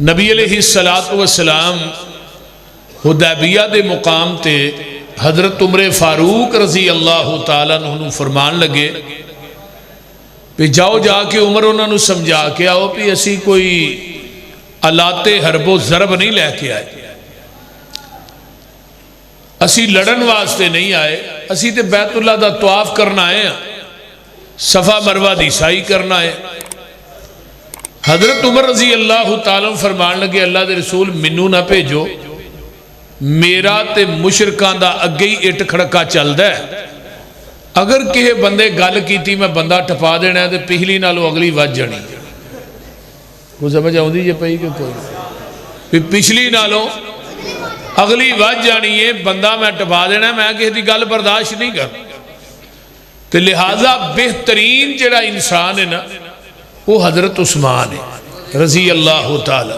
نبی علیہ السلام حدیبیہ دے مقام تے حضرت عمر فاروق رضی اللہ تعالیٰ عنہ فرمان لگے کہ جاؤ جا کے عمر انہوں نے سمجھا کے آؤ کہ اسی کوئی آلات حرب و ضرب نہیں لے کے آئے، اسی لڑن واسطے نہیں آئے، اسی تے بیت اللہ دا طواف کرنا آئے ہیں، صفا مروہ دی سائی کرنا ہے۔ حضرت عمر رضی اللہ تعالیٰ فرمان لگے اللہ دے رسول منو نہ بھیجو، میرا تے مشرکان دا اگے ہی اٹ کھڑکا چل دا ہے، اگر کہے بندے گل کیتی میں بندہ ٹپا دینا ہے تے پہلی نالو اگلی وج جانی، وہ سمجھ آؤں دی یہ پہی کہ کوئی پچھلی نالو اگلی وج جانی ہے، بندہ میں ٹپا دینا ہے، میں کہتی گل برداشت نہیں کر۔ تو لہذا بہترین جڑا انسان ہے نا وہ حضرت عثمان ہے رضی اللہ تعالی۔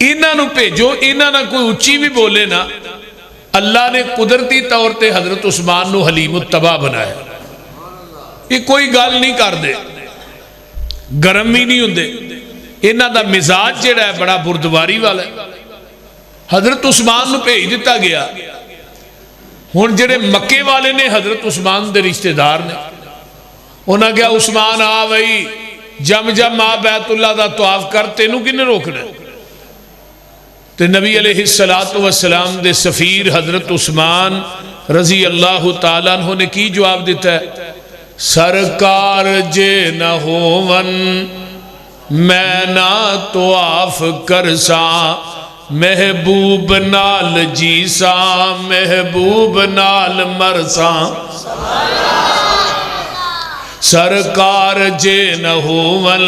انہاں نو بھیجو، انہاں نہ کوئی اچھی بھی بولے نا، اللہ نے قدرتی طور تے حضرت عثمان نو حلیم التبا بنایا، یہ کوئی گل نہیں کر دے، گرم ہی نہیں ہوندے، انہاں دا مزاج جڑا ہے بڑا بردواری والا ہے۔ حضرت عثمان نو بھیج دیتا گیا، ہن جڑے مکے والے نے حضرت عثمان دے رشتہ دار نے، انہاں کہا عثمان آ بھائی جم جم آ بیت اللہ دا طواف کر، تینوں کنے روکنا ہے؟ تو نبی علیہ السلام دے سفیر حضرت عثمان رضی اللہ تعالیٰ عنہ نے کی جواب دیتا ہے، سرکار جے نہ ہون میں نہ طواف کرساں، محبوب نال جیساں محبوب نال مرساں، سرکار جے نہ ہون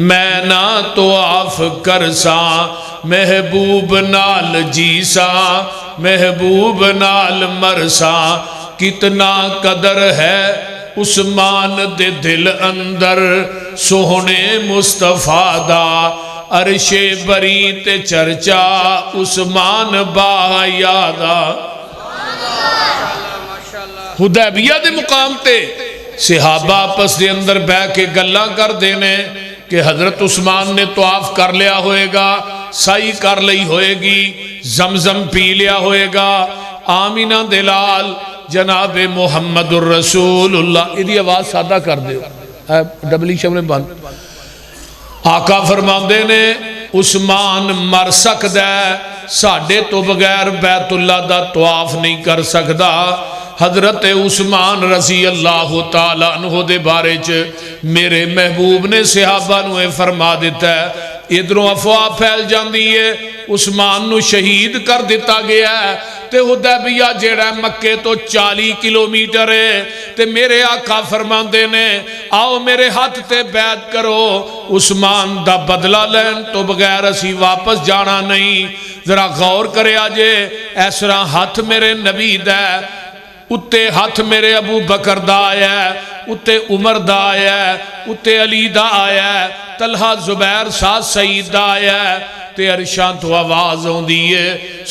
میں نہ طواف کرساں، محبوب نال جیساں محبوب نال مرساں، کتنا قدر ہے عثمان دے دل اندر سوہنے مصطفیٰ دا، عرش بری تے چرچا عثمان با یادا۔ حدیبیہ دے مقام تے صحابہ آپس دے اندر بہ کے گلاں کر دینے کہ حضرت عثمان نے طواف کر لیا ہوئے گا، سائی کر لئی ہوئے گی، زمزم پی لیا ہوئے گا، آمینہ دلال جناب محمد الرسول اللہ، ادھی آواز سادہ کر دے ڈبلی شمنے بند۔ آقا فرماندے نے عثمان مر سکدا ہے، ساڑھے تو بغیر بیت اللہ دا طواف نہیں کر سکدا۔ حضرت عثمان رضی اللہ تعالیٰ عنہ دے بارے چ میرے محبوب نے صحابہ نوے فرما دیتا ہے، ادھروں افواہ پھیل جاندی ہے عثمان نو شہید کر دیتا گیا ہے، تے حدیبیہ جیڑا مکے تو 40 کلومیٹر ہے، تے میرے آقا فرماندے نے آؤ میرے ہاتھ تے بیعت کرو، عثمان دا بدلہ لین تو بغیر اسی واپس جانا نہیں۔ ذرا غور کرے آجے، ایسرا ہاتھ میرے نبی دا ہے، اتے ہاتھ میرے ابو بکر دا آیا ہے، اتے عمر دا آیا ہے، اتے علی دا آیا ہے، طلحہ زبیر ساتھ سعید دا آیا ہے، تے عرشاں تو آواز ہوں دیئے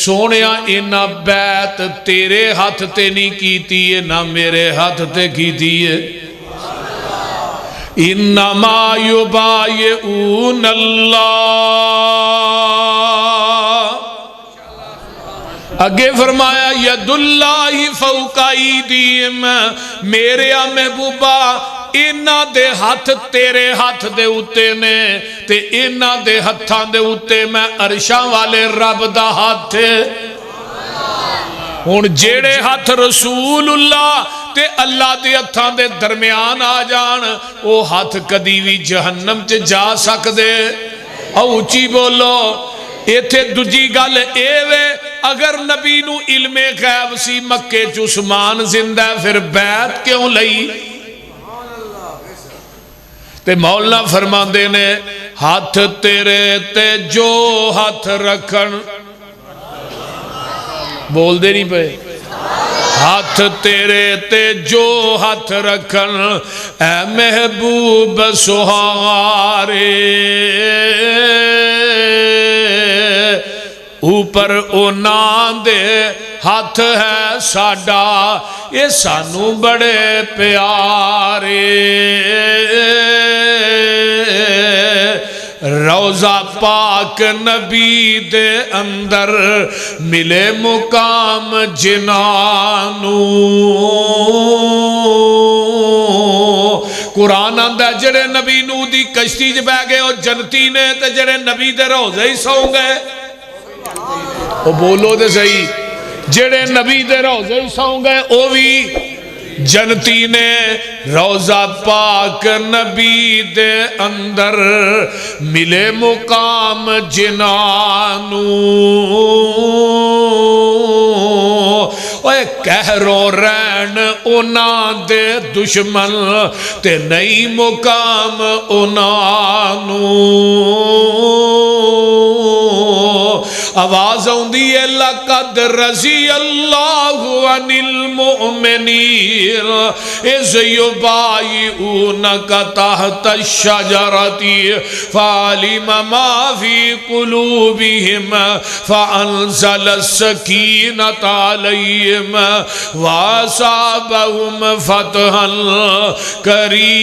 سونیا اینا بیت تیرے ہاتھ تے نہیں کیتی ہے نہ میرے ہاتھ تے کیتی ہے۔ انما یبایعون اللہ، اگے فرمایا ید اللہ فوق ایدیہم، میرے محبوبہ اینا دے ہاتھ تیرے ہاتھ دے اتے نے، تے اینا دے ہتھاں دے اتے میں عرشاں والے رب دا ہاتھ ہے۔ ہون جیڑے ہاتھ رسول اللہ تے اللہ دے ہتھاں دے درمیان آ جان، او ہاتھ کدی بھی جہنم چ جا سکدے۔ او اچھی بولو، ایتھے دجی گل ایوے، اگر نبی نو علم غیب سی مکے چ عثمان زندہ پھر بیعت کیوں لئی؟ تے مولا فرماندے نے ہاتھ تیرے تے جو ہاتھ رکھن، بول دے نہیں پہ، ہاتھ تیرے تے جو ہاتھ رکھن اے محبوب سہارے، اوپر اونان دے ہاتھ ہے ساڈا، یہ سانو بڑے پیارے، روضہ پاک نبی دے اندر ملے مقام جنانو قرآن آندہ جڑے نبی نو دی کشتی جب بہ گئے او جنتی نے تے جڑے نبی دے روضے ہی سو گئے او بولو دے صحیح جڑے نبی دے روضے ہی سو گئے او بھی جنتی نے روضہ پاک نبی دے اندر ملے مقام جنانو اوے کہرو رین اونا دے دشمن تے نئی مقام اونانو آواز ہوندی ہے لقد رضی اللہ عن المؤمنین اذ یبایعونک تحت الشجرۃ فعلم ما فی قلوبہم فانزل السکینۃ علیہم واصابہم فتحا قریبا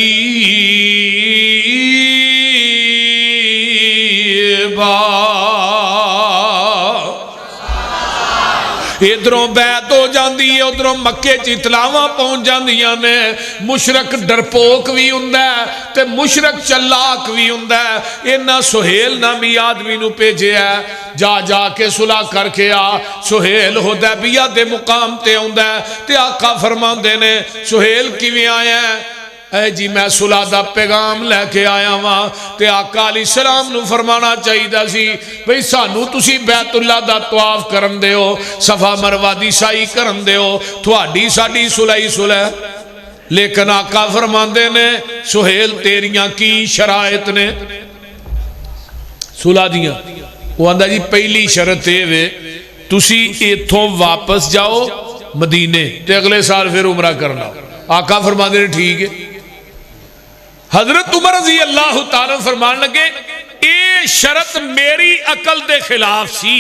ادھروں بیعت ہو جاندی ہے ادھروں مکے چ اطلاعاں پہنچ جاندیاں نے مشرک ڈرپوک بھی ہوندا ہے تے مشرک چلاک بھی ہوندا ہے انہاں سہیل نامی آدمی نو بھیجیا ہے جا کے صلح کر کے آ سہیل حدیبیہ دے مقام تے ہوندا ہے تے آقا فرماندے نے سہیل کیویں آیا ہے اے جی میں صلح دا پیغام لے کے آیا ہاں تے آقا علیہ السلام نو فرمانا چاہیدا سی بھئی سانو تسی بیت اللہ دا طواف کرن دیو صفا مروہ دی سعی کرن دیو تھوڑی ساڈی صلح ہی صلح لیکن آقا فرماندے نے سہیل تیریاں کی شرائط نے صلح دیاں وہ آندہ جی پہلی شرط ہے وے تسی ایتھوں واپس جاؤ مدینے تے اگلے سال پھر عمرہ کرنا آقا فرماندے نے ٹھیک ہے حضرت عمر رضی اللہ تعالیٰ فرمان لگے اے شرط میری عقل دے خلاف سی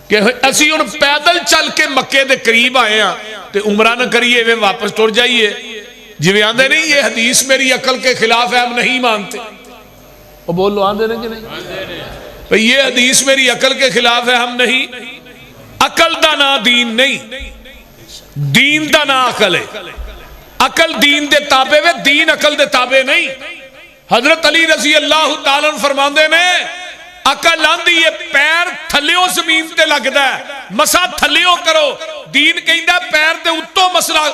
کہ اسی ان پیدل چل کے مکے دے قریب آئے ہیں تے عمرہ نہ کریے وہ واپس ٹر جائیے جویں آندے نہیں یہ حدیث میری عقل کے خلاف ہے ہم نہیں مانتے وہ بولو آندے نہیں کہ نہیں یہ حدیث میری عقل کے خلاف ہے ہم نہیں عقل دا نا دین نہیں دین دا نا عقل ہے عقل دین دے تابع وے دین عقل دے تابع نہیں حضرت علی رضی اللہ تعالیٰ فرماندے نے عقل آندی یہ پیر تھلیوں زمین تے لگدا ہے مسا تھلیوں کرو دین کہندا پیر تے اتوں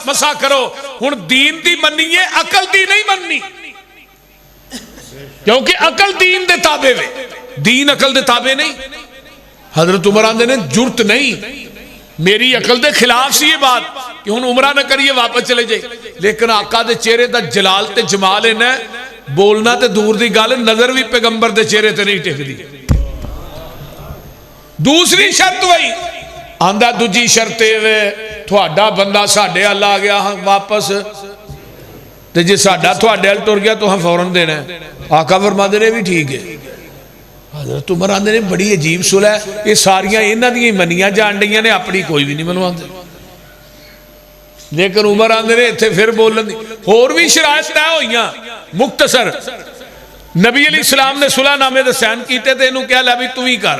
مسا کرو ہن دین دی مننی ہے عقل دی نہیں مننی کیونکہ عقل دین دے تابع وے دین عقل دے تابع نہیں حضرت عمر آندے نے جرت نہیں میری عقل دے خلاف سی یہ بات کہ ہن عمرہ نہ کریے واپس چلے جائے لیکن آقا دے چہرے دا جلال تے جمال ہے بولنا تے دور دی گل نظر بھی پیغمبر دے چہرے تے نہیں ٹک دی دوسری شرط وہی آندہ دوجی شرط ہے تھوڑا بندہ ساڑھے اللہ آ گیا واپس تے جی ساڑھا تھوڑے ال ٹر گیا تو ہم فوراں دینا ہے آقا فرما دے بھی ٹھیک ہے حضرت عمر آندے نے بڑی عجیب صلح ہے یہ ساریاں انہاں دی منیاں جان ڈیاں نے اپنی کوئی بھی نہیں منواندے لیکن عمر آندے نے ایتھے پھر بولن دی اور بھی شرائط طے ہوئیاں مختصر نبی علیہ السلام نے صلح نامے دے سین کیتے تے انہوں کہا لے بھی تو ہی کر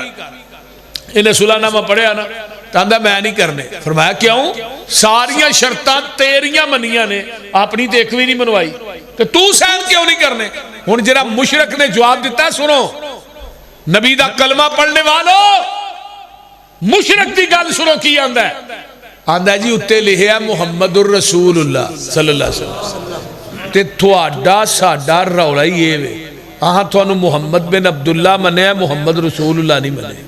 انہیں صلح نامہ پڑھے آنا تاندہ میں نہیں کرنے فرمایا کیوں ساریاں شرطاں تیریاں منیاں نے اپنی تے ایک بھی نہیں منوائی تو سین کیوں نہیں کرنے ہن جرا مشرک نے جواب دیتا ہے سنو نبی دا کلمہ پڑھنے والو مشرک دی گل سنو کی آندہ ہے آندہ جی اتے لہیا محمد الرسول اللہ صلی اللہ علیہ وسلم تے تھوڑا ساڑھا روڑا یہ وے آہاں تھوانو محمد بن عبداللہ منے محمد رسول اللہ نہیں منے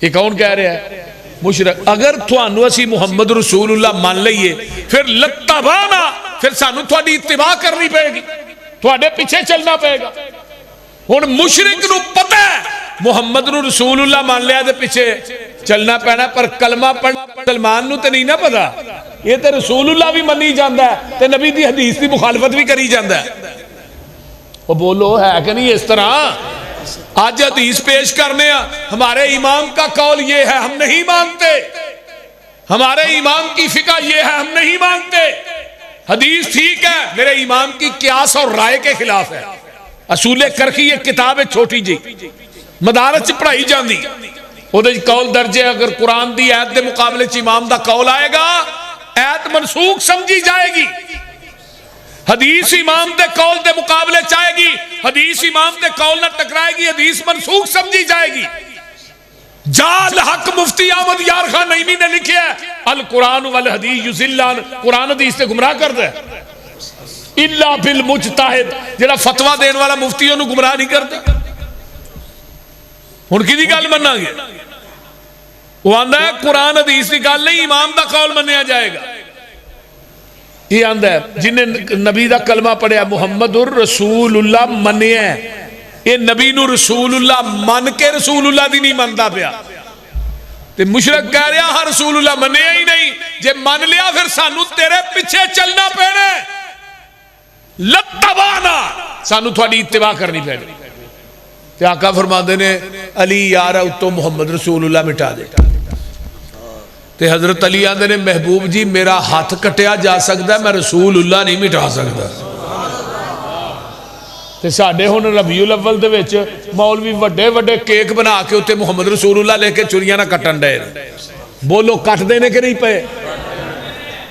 یہ کون کہہ رہا ہے مشرک اگر تھوانو اسی محمد رسول اللہ مان لئیے پھر لتبانا پھر سانو تھوڑی اتباع کرنی پہے گی تھوڑے پیچھے چلنا پہے گا ہن مشرک نو پتہ ہے محمد نو رسول اللہ مان لیا دے پیچھے چلنا پینا پر کلمہ پڑھ سلمان نو تے نہیں نہ پتا یہ تے رسول اللہ بھی منی جاندہ ہے تے نبی دی حدیث دی مخالفت بھی کری جاندہ ہے وہ بولو ہے کہ نہیں اس طرح آج حدیث پیش کرنے ہمارے امام کا قول یہ ہے ہم نہیں مانتے ہمارے امام کی فقہ یہ ہے ہم نہیں مانتے حدیث ٹھیک ہے میرے امام کی قیاس اور رائے کے خلاف ہے. اصول کرخی ایک کتاب ہے چھوٹی جی, مدارس چ پڑھائی جاندی, وہ قول درجے اگر قرآن دی آیت دے مقابلے چ امام دا قول آئے گا آیت منسوخ سمجھی جائے گی. حدیث امام دے قول دے مقابلے چاہے گی, حدیث امام دے قول نہ ٹکرائے گی, حدیث منسوخ سمجھی جائے گی. جال حق مفتی احمد یار خان نعیمی نے لکھا ہے القرآن والحدیث یضلان, قرآن حدیث سے گمراہ کرتا ہے. الا بالمجتہد, جڑا فتویٰ دین والا مفتی انہوں گمراہ نہیں کرتا. ہن کدی گل مننا گے؟ وہ آندا ہے قرآن حدیث کی گل نہیں, امام دا قول منیا جائے گا. یہ آندا ہے جن نے نبی دا کلمہ پڑھیا محمد الرسول اللہ منیا ہے, یہ نبی نو رسول اللہ من کے رسول اللہ دی نہیں مندا پیا. تے مشرک کہہ رہا ہاں رسول اللہ منیا ہی نہیں, جے من لیا پھر سانو تیرے پیچھے چلنا پینا, لتبانا سانو تھوڑی اتباع کرنی پڑی. تے آقا فرماندے نے علی یار اتو محمد رسول اللہ مٹا دے. تے حضرت علی آندے نے محبوب جی میرا ہاتھ کٹیا جا سکتا ہے, میں رسول اللہ نہیں مٹا سکتا. تے ساڈے ہن ربیع الاول دے وچ مولوی وڈے وڈے کیک بنا کے اوتے محمد رسول اللہ لے کے چڑیاں نہ کٹن ڈے. بولو کٹ دینے کے نہیں پے؟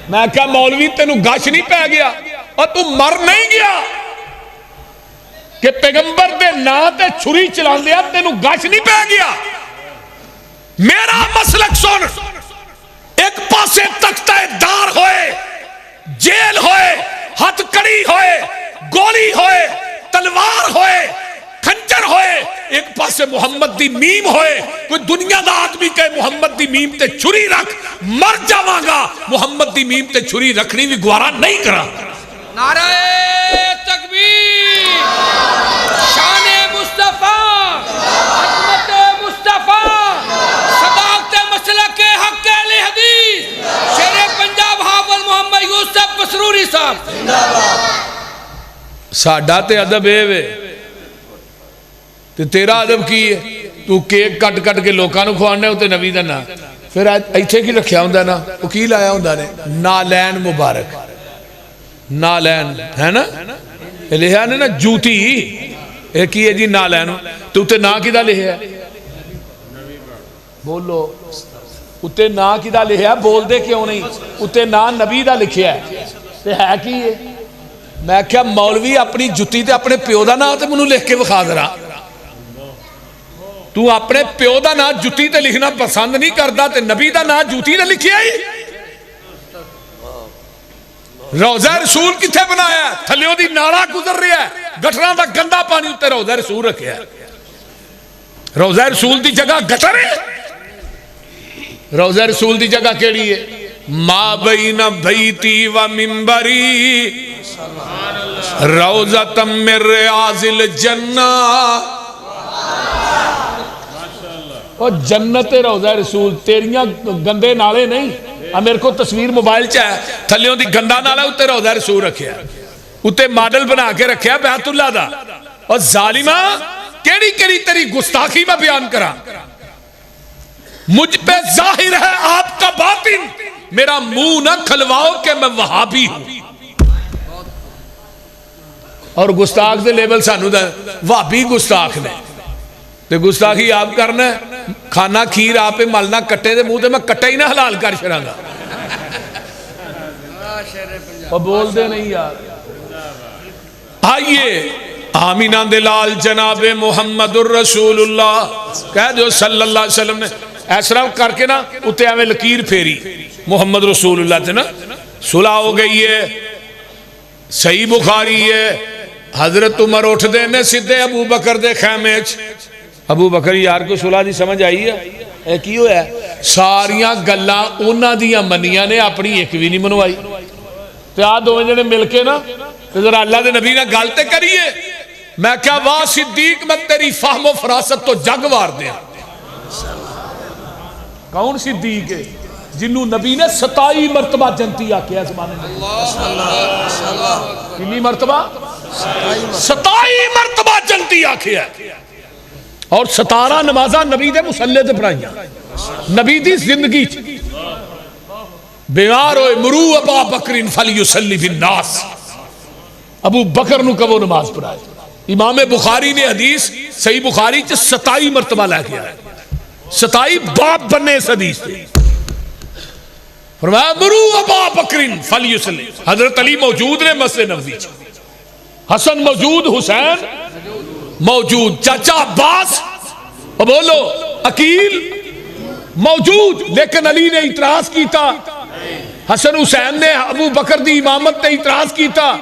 میں کہا مولوی تینوں گش نہیں پہ گیا اور تو مر نہیں گیا کہ پیغمبر دے نا تے چھری چلان دیا, تینوں گش نہیں پہ گیا. میرا مسلک سن, ایک پاسے تختہ دار ہوئے, جیل ہوئے, ہتھ کڑی ہوئے, گولی ہوئے, تلوار ہوئے, کھنجر ہوئے, ایک پاسے محمد دی میم ہوئے. کوئی دنیا دا آدمی کہے محمد دی میم تے چھری رکھ, مر جاواں گا. محمد دی میم تے چھری رکھنی بھی گوارا نہیں کرا. نعرہ تکبیر, شان مصطفیٰ, عظمت مصطفیٰ, صداقت مسلک حق اہل حدیث, شیر پنجاب حافظ محمد یوسف مسروری صاحب. ساڈا تے ادب اے وے تے تیرا ادب کی ہے؟ تو کیک کٹ کٹ کے لوکاں نوں کھوانا ہے تے نبی دا نا, پھر ایتھے کی رکھیا ہوندا نا, او کی لایا ہوندا نے نالین مبارک, نالین ہے نا, لکھیا نے نا جوتی, اے کی ہے جی نالین, تو تے نا کدا لکھیا ہے؟ بولو اتے نا کدا لکھیا, بول دے کیوں نہیں؟ اتے نا نبی دا لکھیا ہے تے ہے کی ہے؟ میں کیا مولوی اپنی جتی تے اپنے پیو دا نا تے منو لکھ کے وکھا ذرا. تو اپنے پیو دا نا جتی تے لکھنا پسند نہیں کردا تے نبی دا نا جوتی تے لکھیا ہی. روضہ رسول کتھے بنایا ہے؟ تھلیوں دی نالا گزر رہا ہے, گٹراں دا گندا پانی اتے روضہ رسول رکھیا ہے. روضہ رسول دی جگہ گٹر ہے, روضہ رسول دی جگہ کیڑی ہے؟ ما بین بیتی و منبری روضۃ من ریاض الجنہ. اور جنت روضہ رسول, تیریاں گندے نالے نہیں. میرے کو تصویر موبائل چ ہے, تھلیوں دی گندا نالا اتے روضہ رسول رکھیا, اتے ماڈل بنا کے رکھیا بیت اللہ دا. اور ظالمہ کیڑی کیڑی تیری گستاخی میں بیان کرا. مجھ پہ ظاہر ہے آپ کا باطن, میرا منہ نہ کھلواؤ کہ میں وہابی ہوں. اور گستاخ دے لیبل سانو دا وہابی گستاخ نے, تے گستاخی آپ کرنا ہے, کھانا کھیر آپ پہ ملنا کٹے دے منہ تے میں کٹا ہی نہ حلال کر چھڑاں گا. اور بول دے نہیں یار. آئیے آمینہ دلال جناب محمد الرسول اللہ کہہ دو صلی اللہ علیہ وسلم نے ایسا کر کے نا اتے ہمیں لکیر پھیری محمد رسول اللہ تے نا صلح ہو گئی ہے. صحیح بخاری ہے, حضرت عمر اٹھ دے نے سدھے ابو بکر دے خیمے چ. ابو بکر یار کو صلح دی سمجھ آئی ہے؟ اے کی ہویا ہے؟ ساریاں گلاں انہاں دیاں منیاں نے, اپنی ایک بھی نہیں منوائی. تے آ دوویں جنے مل کے نا تے ذرا اللہ دے نبی نہ گل تے کریے. میں کیا واہ صدیق میں تیری فہم و فراست تو جگ وار دیا. کون صدیق ہے جنہوں نبی نے 27 مرتبہ جنتی آکیا زمانے میں؟ کتنی مرتبہ؟ 27 مرتبہ جنتی آکیا, اور 17 نمازاں نبی دے مصلی تے پڑھائیاں نبی دی زندگی. بیمار ہوئے مرو ابا بکر فلیصلی بالناس، ابو بکر نو کبو نماز پڑھائے. امام بخاری نے حدیث صحیح بخاری چ 27 مرتبہ لے کے آئے، 27 باپ بننے اس حدیث سے. فرمایا مرو ابا بکر فلیصلی. حضرت علی موجود نے مسجد نبوی، حسن موجود، حسین موجود، چاچا عباس بولو عقیل موجود، لیکن علی نے اعتراض کیتا، حسن حسین نے ابو بکر دی امامت نے اعتراض کیتا،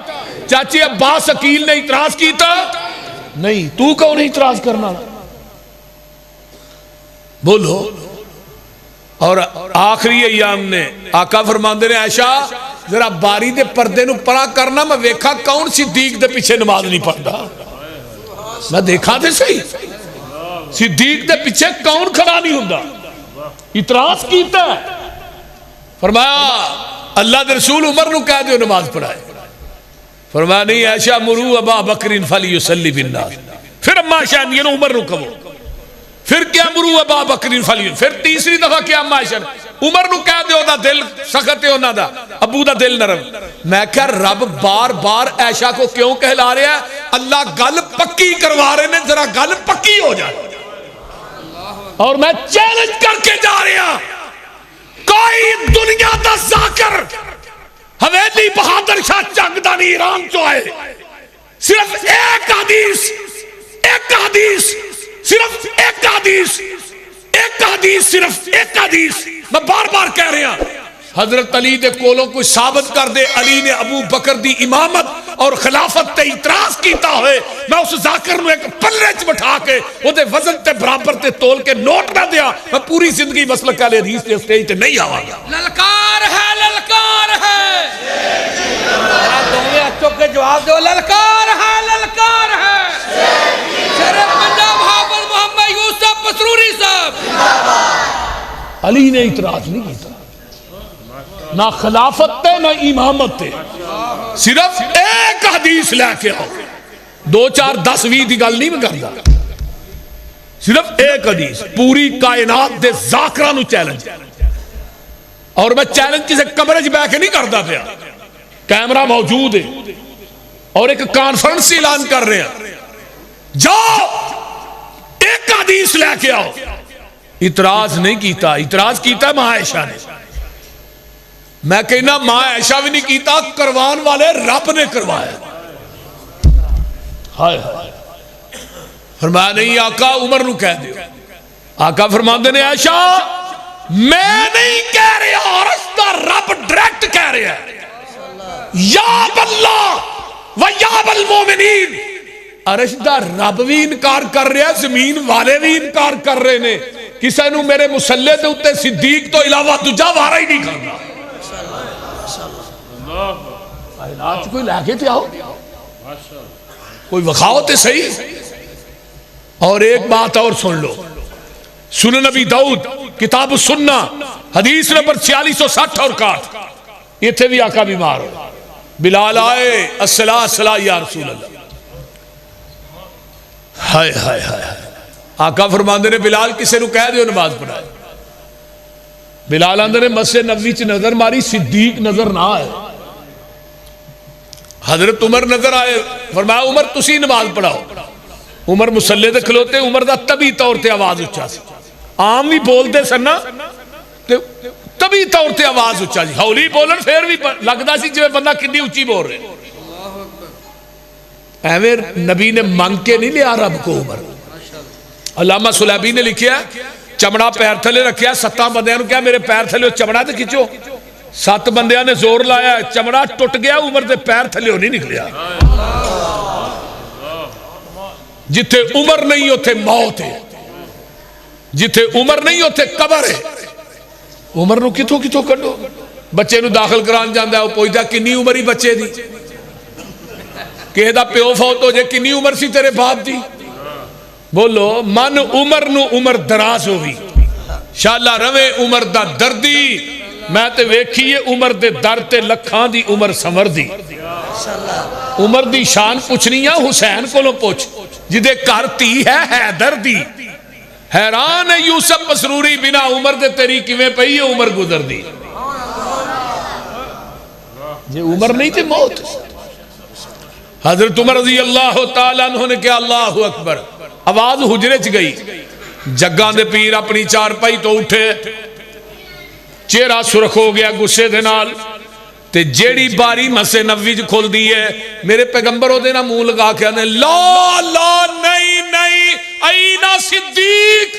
چاچے عباس عقیل نے اعتراض کیتا نہیں. تو کون اعتراض کرنا بولو. اور آخری ایام نے آقا فرماندے نے عائشہ ذرا باری دے پردے نو پرا کرنا، میں ویکھا کون صدیق دے پیچھے نماز نہیں پڑھتا. میں دیکھا تے صحیح صدیق دے پیچھے کون کھڑا نہیں ہوندا. اعتراض کیتا ہے. فرمایا اللہ دے رسول عمر نو کہہ دیو نماز پڑھائے. فرمایا نہیں عائشہ مرو ابا بکر فلیصلی بالناس. پھر اما عائشہ نے عمر نو کہو. پھر کیا مرو ابا بکر فلیصلی. پھر تیسری دفعہ کیا اما عائشہ عمر نو کہہ دیو دا دل سخت ہے انہاں دا، ابو دا دل نرم. میں کہا رب بار بار عائشہ کو کیوں کہلا رہا ہے؟ اللہ گل پکی کروا رہے نے، ذرا گل پکی ہو جائے. اور میں چیلنج کر کے جا رہا، کوئی دنیا دا ذاکر حویلی بہادر شاہ جنگ دا نہیں ایران چو آئے، صرف ایک حدیث، ایک حدیث، صرف ایک حدیث، ایک حدیث، صرف ایک حدیث. میں بار بار کہہ رہا حضرت علی دے کولوں کوئی ثابت کر دے علی نے ابو بکر دی امامت اور خلافت تے اعتراض کیتا ہوئے، میں اس ذاکر نو ایک پلے چ بٹھا کے وہ دے وزن تے برابر تے تول کے نوٹ نہ دیا، میں پوری زندگی مسلک اہل حدیث تے اسٹیج تے نہیں آواں گا. للکار ہے، للکار ہے. دونوں اچھوں کے جواب دو. للکار ہے، للکار ہے. شیر پنجاب حافظ محمد یوسف مسروری صاحب. علی نے اعتراض نہیں کیتا، نہ خلافت تے نہ امامت تے، صرف ایک حدیث لے کے آؤ. 2 4 10 20 دی گل نہیں میں کردا، صرف ایک حدیث. پوری کائنات دے ذاکراں نو چیلنج. اور میں چیلنج کسے کمرے چ بیٹھ کے نہیں کردا پیا، کیمرہ موجود ہے اور ایک کانفرنس اعلان کر رہے ہیں. جاؤ ایک حدیث لے کے آؤ. اعتراض نہیں کیتا، اعتراض کیتا ماں عائشہ نے. میں کہنا ماں عائشہ بھی نہیں کیتا، کروان والے رب نے کروایا. ہائے ہائے. فرمایا نہیں آقا عمر نو کہہ دیو. آقا فرماندے نے عائشہ میں نہیں کہہ رہا، عرش دا رب ڈائریکٹ کہہ رہا ہے یا اللہ و یا بالمومنین. عرش دا رب بھی انکار کر رہا ہے، زمین والے بھی انکار کر رہے نے. کسے نو میرے مسلے دے اتے صدیق تو علاوہ دوجا وارا ہی نہیں کرنا. آج کوئی لے کے تے آؤ، کوئی وخاؤ تے صحیح. اور ایک بات اور سن لو، سنن نبی داؤد کتاب السنہ حدیث نمبر 4660 اور 61. یہ تھے بھی آقا بیمار ہو، بلال آئے الصلاۃ الصلاۃ یا رسول اللہ. ہائے ہائے ہائے. آقا فرماندے نے بلال کسے نو کہہ دیو نماز پڑھائے. بلال آندے نے مسجد نبوی چ نظر ماری، صدیق نظر نہ آئے. حضرت عمر نظر آئے، فرمایا عمر تسی نماز پڑھاؤ. عمر مسلے دے کھلوتے، عمر دا طبی طور تے آواز اچھا سی. عام بھی بولتے سن نا، طبی طور تے آواز اچھا سی. ہولی بولن پھر بھی لگدا سی جویں بندہ کتنی اچھی بول رہے. ایویں نبی نے مانگ کے نہیں لیا رب کو عمر. علامہ سلیبی نے لکھیا چمڑا پیر تھلے رکھیا، 7 بندیاں نو کہا میرے پیر تھلے چمڑا تے کھچو. 7 بندیاں نے زور لایا، چمڑا ٹوٹ گیا، عمر دے پیر تھلے نہیں نکلیا. جتھے عمر نہیں ہوتے موت ہے، جتھے عمر نہیں ہوتے قبر ہے. عمر نو کتھوں کتھوں کڈو. بچے نو داخل کران جاندا ہے، وہ پوچھدا کنی عمر ہی بچے دی، کہے دا پیو فوت ہو جائے کنی عمر سی تیرے باپ دی. بولو من عمر نو عمر دراز ہوئی، شالا روے عمر دا دردی. میں تے ویکھیے عمر دے در تے لکھاں دی عمر سمر دی. عمر دی شان پوچھنی ہے حسین کو لو پوچھ جدے کرتی ہے حیدر دی. حیران ہے یوسف مسروری بنا عمر دے تیری کیویں پئی ہے عمر گزر دی. جی عمر نہیں تھے موت. حضرت عمر رضی اللہ تعالیٰ عنہ نے کہا اللہ اکبر. آواز حجرے چ گئی. جگاں دے پیر اپنی چارپائی تو اٹھے, چہرہ سرخ ہو گیا غصے دے نال, تے جیڑی باری مسے نبوی جو کھول دی ہے میرے پیغمبر ہو دینا منہ لگا کے آنے لا لا نہیں نہیں اینا صدیق,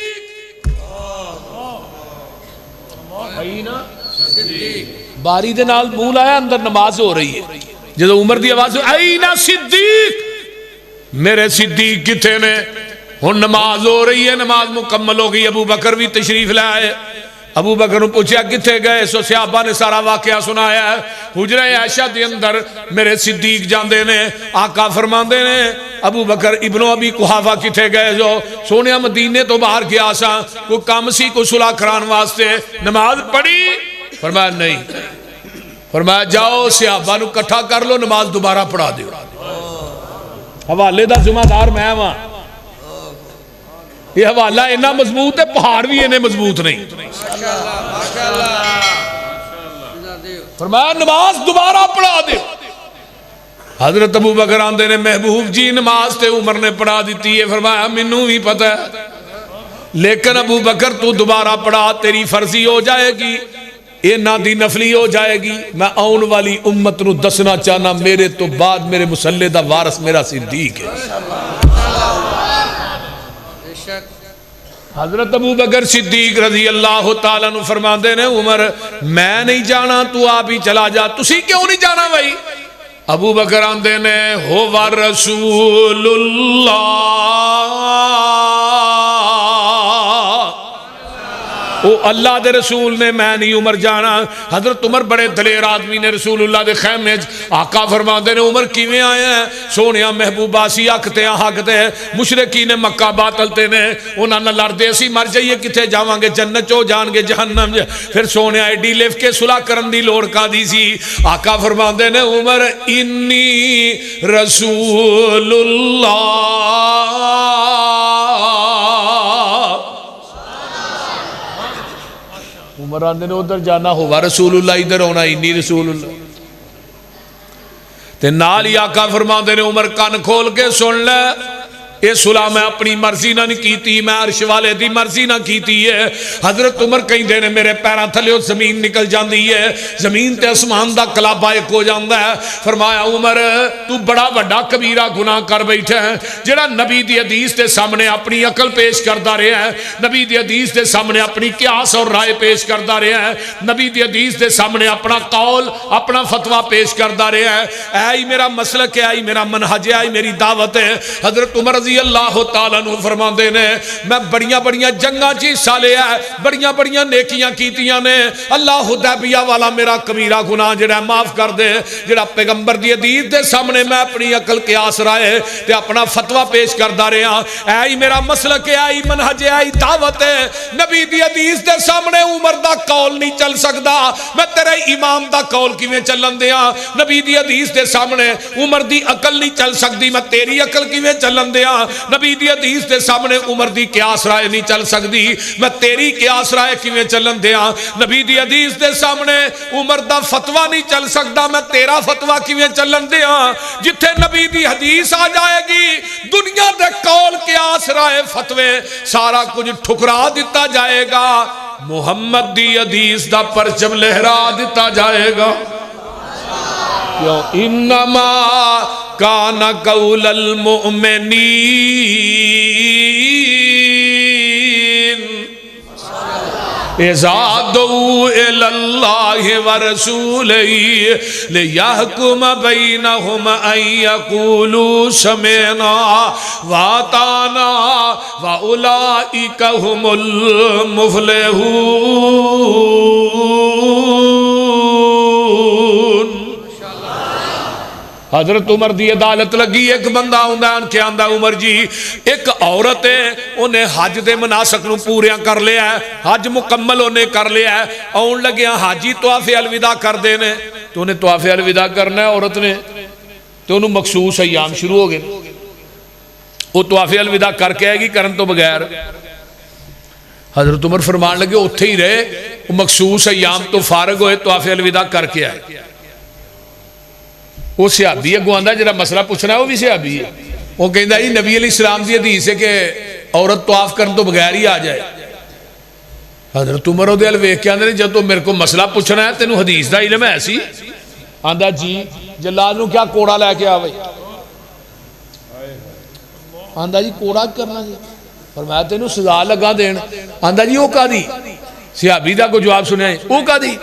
اینا باری دے نال منہ لایا, اندر نماز ہو رہی ہے. جب عمر دی آواز اینا صدیق, میرے صدیق کتے نے. ہن نماز ہو رہی ہے, نماز مکمل ہو گئی. ابو بکر بھی تشریف لائے. ابو بکر نے پوچھا کتھے گئے؟ سو صحابہ نے سارا واقعہ سنایا ہے. حجرہ عائشہ دے اندر میرے صدیق جاندے نے, آقا فرماندے نے ابو بکر ابن ابی قحافہ کتھے گئے؟ جو سونیا مدینے تو باہر گیا سا, کوئی کام سی کوئی صلح کران واسطے. نماز پڑھی؟ فرمایا نہیں. فرمایا جاؤ صحابہ نو کٹھا کر لو, نماز دوبارہ پڑھا دیو. حوالے دا ذمہ دار میں ہاں. یہ حوالہ اتنا مضبوط ہے, پہاڑ بھی انہیں مضبوط نہیں. فرمایا نماز دوبارہ پڑھا دے. حضرت ابو بکر آندے نے محبوب جی نماز تے عمر نے پڑھا دیتی ہے. فرمایا مینوں بھی پتہ ہے, لیکن ابو بکر تو دوبارہ پڑھا, تیری فرضی ہو جائے گی, یہ نہ دی نفلی ہو جائے گی. میں آن والی امت نو دسنا چاہنا میرے تو بعد میرے مسلح دا وارث میرا صدیق ہے. حضرت ابو بکر صدیق رضی اللہ تعالیٰ عنہ فرماندے نے عمر میں نہیں جانا, تو آپ ہی چلا جا. تسی کیوں نہیں جانا بھائی؟ ابو بکر آندے نے ہو رسول اللہ, او اللہ دے رسول نے, میں نہیں عمر جانا. حضرت عمر بڑے دلیر آدمی نے, رسول اللہ دے خیمے آقا فرماندے نے عمر کیویں آئے ہیں؟ سونیا محبوبہ سی اکتے ہیں حقتے ہیں, مشرکین مکہ باطلتے نے, انہاں نہ لڑدے سی مر جائیے کتے جاواں گے, جنت چو جان گے جہنم. پھر سونیا ایڈی لیف کے صلح کرن دی لوڑ کا دی سی. آقا فرماندے نے عمر انی رسول اللہ, عمر آندے نے ادھر جانا ہوا رسول اللہ, ادھر ہونا انی رسول اللہ. تے نال ہی آقا فرماندے نے عمر کان کھول کے سن لے, یہ صلح میں اپنی مرضی نہ کیتی, میں عرش والے دی مرضی نہ کیتی ہے. حضرت عمر کہیں دے نے میرے پیرا تھلے زمین نکل جاندی ہے, زمین تے اسمان دا کلابہ ایک ہو جاندا ہے. فرمایا عمر تو بڑا بڑا کبیرہ گناہ کر بیٹھا ہے, جڑا نبی دی حدیث دے سامنے اپنی عقل پیش کردا رہا ہے, نبی دی حدیث دے سامنے اپنی قیاس اور رائے پیش کردا رہا ہے, نبی دی حدیث دے سامنے اپنا قول اپنا فتویٰ پیش کردا رہا ہے. اے میرا مسلک ہے, اے میرا منہج ہے, اے میری دعوت ہے. حضرت عمر رضی اللہ تعالیٰ عنہ فرماندے نے میں بڑیاں بڑیاں جنگاں چی حصہ لیا ہے, بڑیاں بڑیاں نیکیاں کیتیاں نے, اللہ حدیبیہ والا میرا کبیرہ گناہ جڑا معاف کر دے. جڑا پیغمبر دی حدیث دے سامنے میں اپنی عقل قیاس رائے تے اپنا فتویٰ پیش کردا رہا, اے میرا مسلک ہے, اے منہج ہے, اے دعوت ہے. نبی دی حدیث دے سامنے عمر دا قول نہیں چل سکدا, میں تیرے امام دا قول کیویں چلن دیاں. نبی دی حدیث دے سامنے عمر دی عقل نہیں چل سکتی, میں تیری عقل کیویں چلن دیاں. نبی دی حدیث دے سامنے عمر دی قیاس رائے نہیں چل سکتی, میں تیری قیاس رائے کیویں چلن دیاں. نبی دی حدیث دے سامنے عمر دا فتویٰ نہیں چل سکتا, میں تیرا فتویٰ کیویں چلن دیاں. جتھے نبی دی حدیث آ جائے گی دنیا دے قول قیاس رائے فتوے سارا کچھ ٹھکرا دیتا جائے گا, محمد دی حدیث دا پرچم لہرا دیتا جائے گا. انما کان قول المؤمنین اذا دعوا الی اللہ ورسولہ لیحکم بینہم ان یقولوا سمعنا واطعنا واولئک هم المفلحون. حضرت عمر دی عدالت لگی, ایک بندہ آن کے آندہ عمر جی ایک عورت ہے, انہیں حج دے مناسک نو پوریاں کر لیا ہے, حج مکمل انہیں کر لیا ہے, آن لگے حاجی طواف الوداع کر دینے. تو انہیں طواف الوداع کرنا ہے عورت نے, تو انہوں مخصوص ایام شروع ہو گئے, وہ طواف الوداع کر کے آئے گی کرن تو بغیر. حضرت عمر فرمان لگے اتھے ہی رہے, وہ مخصوص ایام تو فارغ ہوئے طواف الوداع کر کے آئے. وہ صحابی اگوں آندا جڑا مسئلہ پوچھنا وہ بھی صحابی ہے. وہ کہندا جی نبی علیہ السلام دی حدیث ہے کہ عورت طواف کرن تو بغیر ہی آ جائے. حضرت عمر وہ دل ویکھ کے آندے جب تو میرے کو مسئلہ پوچھنا ہے تینوں حدیث دا علم ہے سی؟ آندا جی جلال نو کیا کوڑا لے کے آوے. آندا جی کوڑا کرنا جی فرمایا تینوں سزا لگا دین. آندا جی وہ کادی صحابی دا کو جواب سنیا وہ کادی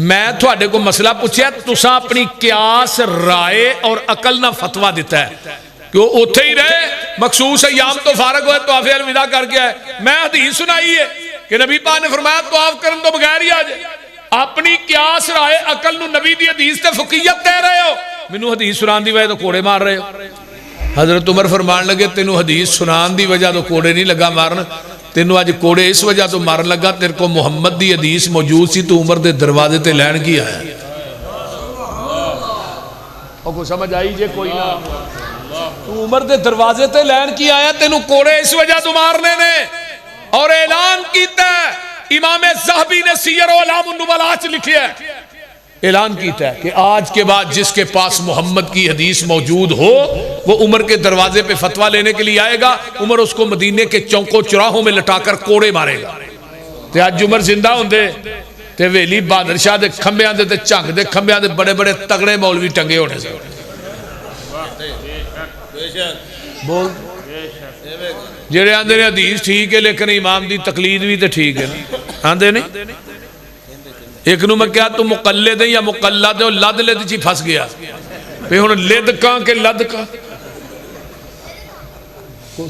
میں تھوڑے کو مسئلہ پوچھیا تساں اپنی قیاس رائے اور عقل نہ فتوہ دیتا ہے کہ وہ اتھے ہی رہے مخصوص ایام تو فارغ ہوئے طواف الوداع کر کے آئے. میں حدیث سنائی ہے کہ نبی پاک نے فرمایا طواف کرن تو بغیر ہی آ جائے. اپنی قیاس رائے عقل نو نبی دی حدیث تے فقیت دے رہے ہو مینوں حدیث سنان دی وجہ تو کوڑے مار رہے ہو. حضرت عمر فرمان لگے تینوں حدیث سنان دی وجہ تو کوڑے نہیں لگا مارن تینوں آج کوڑے اس وجہ تو مارن لگا تیرے کو محمد دی حدیث موجود سی تو عمر دے دروازے تے لین کی آیا. اور کو سمجھ آئی جے کوئی نہ تو عمر دے دروازے تے لین کی آیا تینوں کوڑے اس وجہ تو مارنے نے. اور اعلان کیتا ہے امام زہبی نے سیر و اعلام النبلاء چ لکھیا ہے اعلان کیتا ہے کہ آج کے بعد جس کے پاس محمد کی حدیث موجود ہو وہ عمر کے دروازے پہ فتویٰ لینے کے لیے آئے گا. عمر اس کو مدینے کے چوکوں چراہوں میں لٹا کر کوڑے مارے گا. تے آج عمر زندہ ہوندے تے ویلی بہادر شاہ دے کھمبیاں دے تے جھنگ دے کھمبیاں دے بڑے بڑے تگڑے مولوی ٹنگے ہونے سے بول جڑے آندے نے حدیث ٹھیک ہے لیکن امام دی تقلید بھی تے ٹھیک ہے آندے نہیں. ایک نو میں کیا تو مقلد ہے یا مقلد ہے لد لد چی پھنس گیا پہ ہن لد کہاں کہ لد کہاں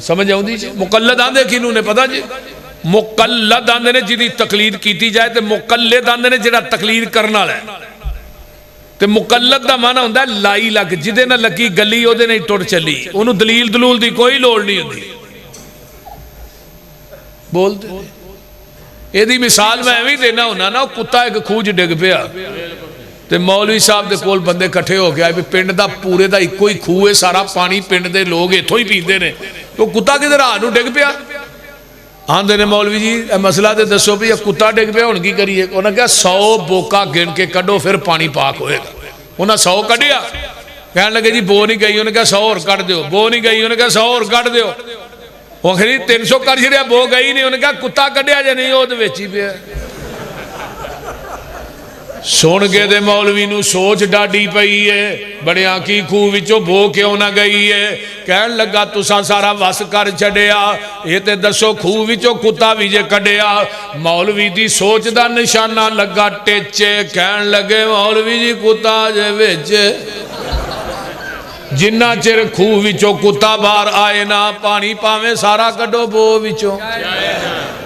سمجھ آؤں دی مقلد آندے کینوں نے پتا جی مقلد آندے نے جی دی تقلید کیتی جائے تے مقلد آندے نے جڑا تقلید کرنا لے تے مقلد دا معنی ہوندہ ہے لائی لگ جدے نہ لگی گلی او دے نہیں ٹوڑ چلی انہوں دلیل دلول دی کوئی لوڑ نہیں ہوندی. بول دے یہ دی مثال میں بھی دینا ہونا نا کتا ایک کھوج ڈگ پیا تے مولوی صاحب دے کول بندے کٹھے ہو گیا پنڈ دا پورے دا ایک کوئی کھوئے سارا پانی پنڈ دے لوگ ایتھوں ہی پیندے نے تو کتا کدھر آنو ڈگ پیا آندے نے مولوی جی مسئلہ دے دسو بھی کتا ڈگ پیا ہن کی کریے انہوں نے کہا 100 بوکا گن کے کڈو پھر پانی پاک ہوئے گا. انہوں نے 100 کڈیا کہنے لگے جی بو نہیں گئی انہوں نے کہا 100 اور کٹ دیو بو نہیں گئی انہوں نے کہا 100 اور کٹ دیو وہ کہنی 300 کر چھڑیا بو گئی نہیں انہوں نے کہا کتا کڈیا جے نہیں ہو تو ویچی پیا. سن کے دے مولوی نو سوچ ڈاڈی پئی ہے بڑے آنکی خوہ وچو بو کیوں نہ گئی ہے کہن لگا تسا سارا وس کر چھڑیا یہ تے دسو خوہ وچو کتا ویجے کڈیا. مولوی دی سوچ دا نشانہ لگا ٹیچے کہن لگے مولوی جی کتا جے ویچے جنہ چر خوہ وچو کتا بار آئے نا پانی پاویں سارا کڈو بو وچو.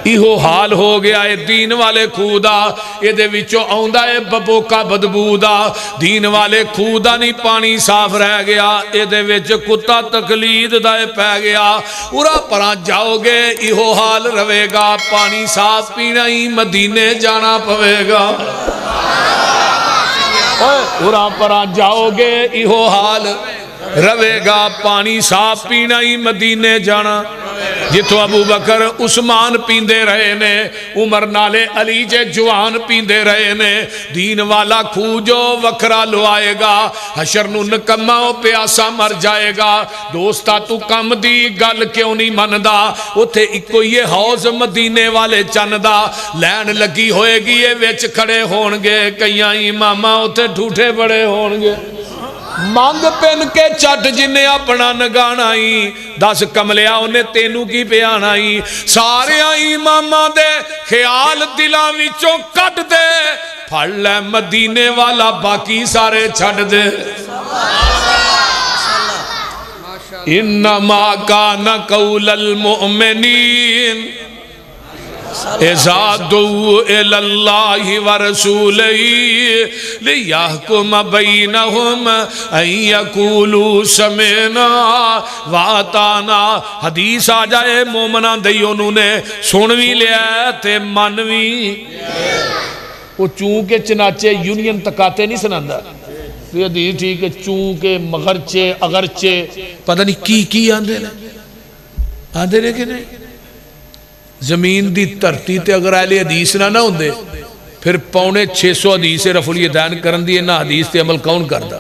ایہو حال ہو گیا ہے دین والے خوہ دا یہ دے وچو آؤندہ ہے ببو کا بدبو دا دین والے خوہ دا نہیں پانی صاف رہ گیا یہ دے وچ کتا تقلید دا پہ گیا. اورا پران جاؤ گے ایہو حال روے گا پانی صاف پینا ہی مدینے جانا پوے گا. اورا پران جاؤ گے ایہو حال روے گا پانی صاف پینا ہی مدینے جانا. جتو ابو بکر عثمان پیندے رہے نے عمر نالے علی جے جوان پیندے رہے نے دین والا خوہ جو وکرا لو آئے گا حشر نو نکمہ پیاسا مر جائے گا. دوستا تو کم دی گل کیوں نہیں مندہ اتھے اکو یہ حوض مدینے والے چندہ لین لگی ہوئے گی یہ ویچ کھڑے ہونگے کئیاں امامہ اتھے ٹھوٹے بڑے ہونگے مانگ پین کے چٹ جنہیں اپنا نگانا ہی 10 کملیا انہیں تینوں کی پیانا ہی سارے امامہ دے خیال دلاں وچوں کٹ دے پھڑ لے مدینے والا باقی سارے چھڑ دے. انما کان قول المؤمنین اذا دعوا الى اللہ ورسولہ لیحکم بینہم ان یقولوا سمعنا واطعنا. حدیث آ جائے مومنہ دیو انہوں نے سنوی لیا تے منوی وہ چونکہ چنانچہ یونین تکاتے نہیں سناندہ یہ حدیث ٹھیک ہے چونکہ مغرچے اگرچے پتہ نہیں کی آندے نے کہ نہیں. زمین دی ترتی تے اگر اہل حدیث نہ ہوندے پھر 650 حدیث رفع الیدین کرن دی نہ حدیث تے عمل کون کردا.